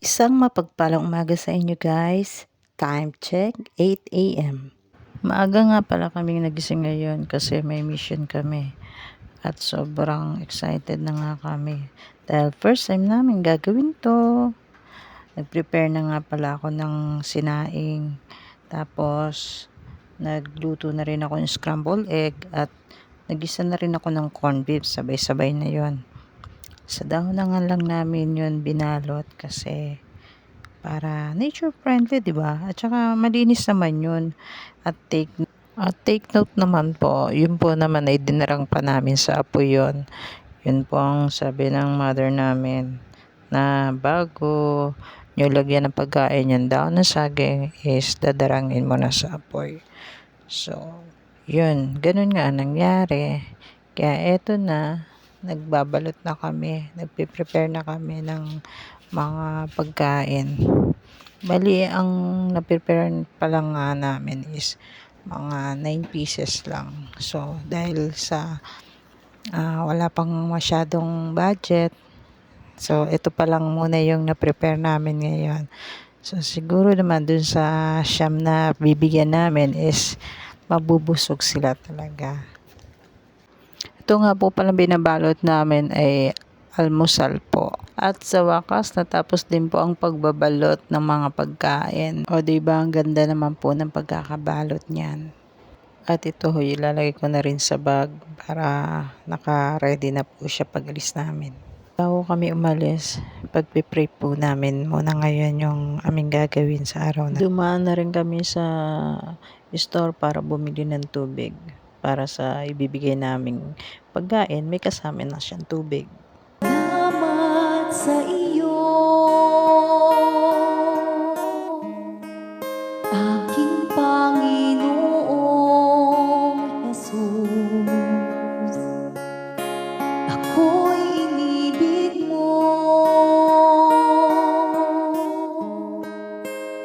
Isang mapagpalang umaga sa inyo guys. Time check, 8 a.m. Maaga nga pala kaming nagising ngayon kasi may mission kami. At sobrang excited na nga kami. Dahil first time namin gagawin to. Nag-prepare na nga pala ako ng sinaing. Tapos, nagluto na rin ako ng scrambled egg. At nagisa na rin ako ng corned beef. Sabay-sabay na yon. Sa dahon na nga lang namin yun binalot kasi para nature friendly, 'di ba? At saka malinis naman yun. At take note naman po, yun po naman ay dinarang pa namin sa apoy yun. Yun po ang sabi ng mother namin na bago nyo lagyan ng pagkain yung daon ng saging is dadarangin mo na sa apoy. So, yun, ganun nga ang nangyari. Kaya eto na, nagbabalot na kami, nagpe-prepare na kami ng mga pagkain. Bali, ang na-prepare pa lang nga namin is mga 9 pieces lang. So, dahil sa wala pang masyadong budget, so ito pa lang muna yung na-prepare namin ngayon. So, siguro naman dun sa siyam na bibigyan namin is mabubusog sila talaga. Ito nga po palang binabalot namin ay almusal po. At sa wakas, natapos din po ang pagbabalot ng mga pagkain. O diba, ang ganda naman po ng pagkakabalot niyan. At ito, ilalagay ko na rin sa bag para naka-ready na po siya pag alis namin. Bago kami umalis, pagpipray po namin muna ngayon yung aming gagawin sa araw na. Dumaan na rin kami sa store para bumili ng tubig. Para sa ibibigay naming pagkain, may kasama na siyang tubig. Salamat sa iyo, aking Panginoong Jesus. Ako'y inibig mo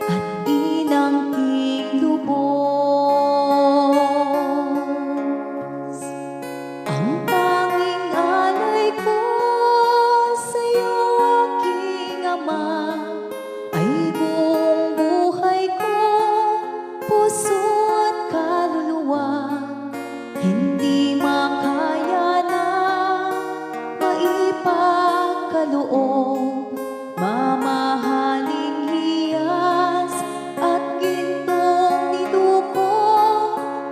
at inangking lubos. Ang tanging alay ko sa'yo, aking Ama, ay buong buhay ko, puso at kaluluwa. Hindi makaya na maipagkaloob, mamahaling hiyas at gintong niluko,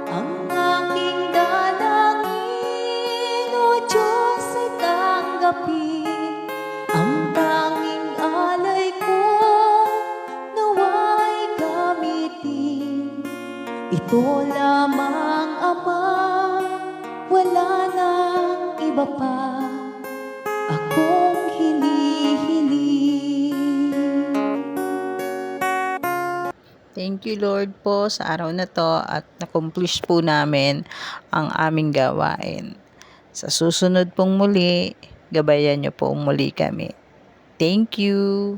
ang aking dalangin, O Diyos, ay tanggapin. Ang tanging alay ko, nawa'y gamitin. Ito lamang, Ama, wala nang iba pa akong hinihiling. Thank you Lord po sa araw na to at na-accomplish po namin ang aming gawain. Sa susunod pong muli, gabayan niyo po muli kami. Thank you.